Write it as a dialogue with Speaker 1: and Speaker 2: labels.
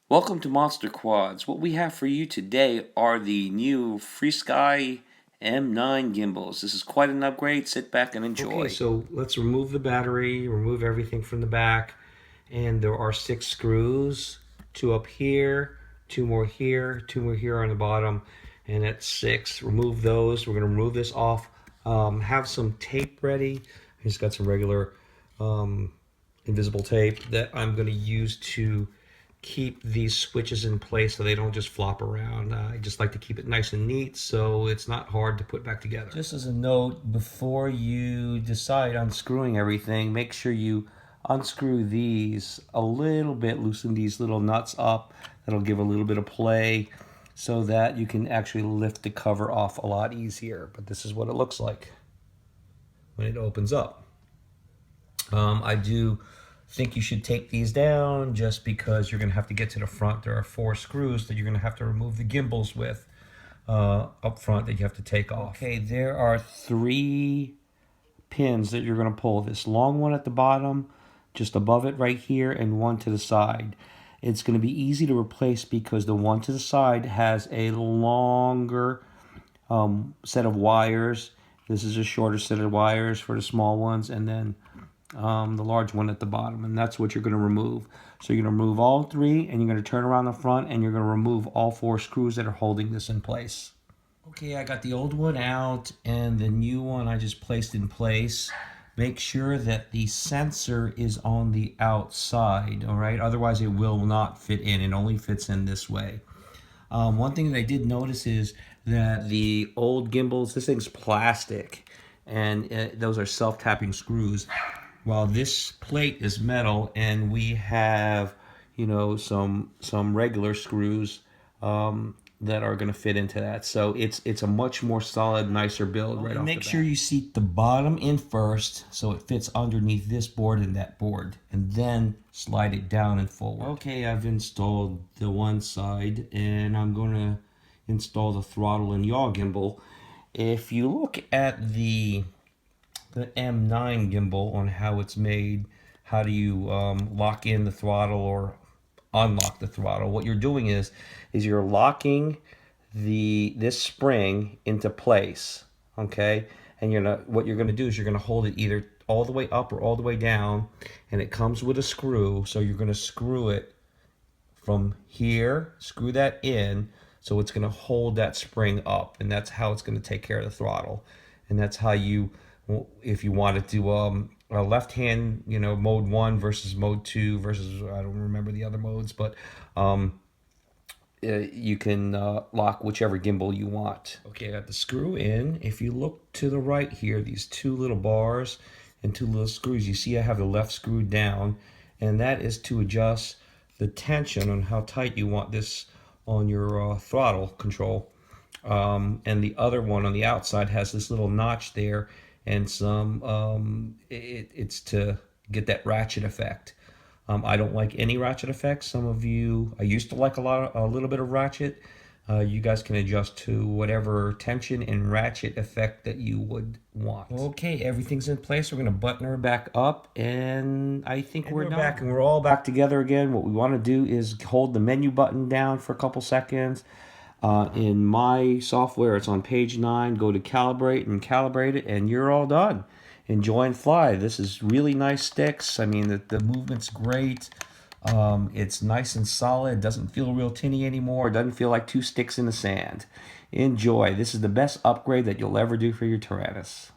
Speaker 1: Welcome to Monster Quads. What we have for you today are the new Frsky M9 Gimbals. This is quite an upgrade. Sit back and enjoy.
Speaker 2: Okay, so let's remove the battery, remove everything from the back, and there are 6 screws, 2 up here, 2 more here, 2 more here on the bottom, and that's 6. Remove those. We're going to remove this off. Have some tape ready. I just got some regular invisible tape that I'm going to use to keep these switches in place so they don't just flop around. I just like to keep it nice and neat so it's not hard to put back together. Just as a note, before you decide on screwing everything, make sure you unscrew these a little bit, loosen these little nuts up. That'll give a little bit of play so that you can actually lift the cover off a lot easier. But this is what it looks like when it opens up. I do think you should take these down just because you're going to have to get to the front. There are 4 screws that you're going to have to remove the gimbals with up front that you have to take off. Okay, there are 3 pins that you're going to pull. This long one at the bottom, just above it right here, and one to the side. It's going to be easy to replace because the one to the side has a longer set of wires. This is a shorter set of wires for the small ones, and then the large one at the bottom, and that's what you're going to remove. So you're going to remove all 3, and you're going to turn around the front, and you're going to remove all 4 screws that are holding this in place. Okay, I got the old one out, and the new one I just placed in place. Make sure that the sensor is on the outside, all right? Otherwise, it will not fit in. It only fits in this way. One thing that I did notice is that the old gimbals, this thing's plastic, and those are self-tapping screws. While this plate is metal, and we have, you know, some regular screws that are going to fit into that. So it's a much more solid, nicer build right off the bat. Make sure you seat the bottom in first so it fits underneath this board and that board, and then slide it down and forward. Okay, I've installed the one side, and I'm going to install the throttle and yaw gimbal. If you look at the M9 gimbal on how it's made, how do you lock in the throttle or unlock the throttle, what you're doing is you're locking this spring into place, okay? And what you're gonna do is you're gonna hold it either all the way up or all the way down, and it comes with a screw, so you're gonna screw it from here, screw that in, so it's gonna hold that spring up, and that's how it's gonna take care of the throttle. And that's how you, if you wanted to a left hand, you know, mode 1 versus mode 2 versus, I don't remember the other modes, but you can lock whichever gimbal you want. Okay, I got the screw in. If you look to the right here, these 2 little bars and 2 little screws, you see I have the left screw down, and that is to adjust the tension on how tight you want this on your throttle control. And the other one on the outside has this little notch there, and some it's to get that ratchet effect. I don't like any ratchet effects. Some of you, I used to like a little bit of ratchet. You guys can adjust to whatever tension and ratchet effect that you would want. Okay, everything's in place. We're gonna button her back up, and I think we're done. Back, and we're all back together again. What we want to do is hold the menu button down for a couple seconds. In my software, it's on page 9. Go to calibrate and calibrate it, and you're all done. Enjoy and fly. This is really nice sticks. I mean, the movement's great. It's nice and solid. It doesn't feel real tinny anymore. It doesn't feel like 2 sticks in the sand. Enjoy. This is the best upgrade that you'll ever do for your Taranis.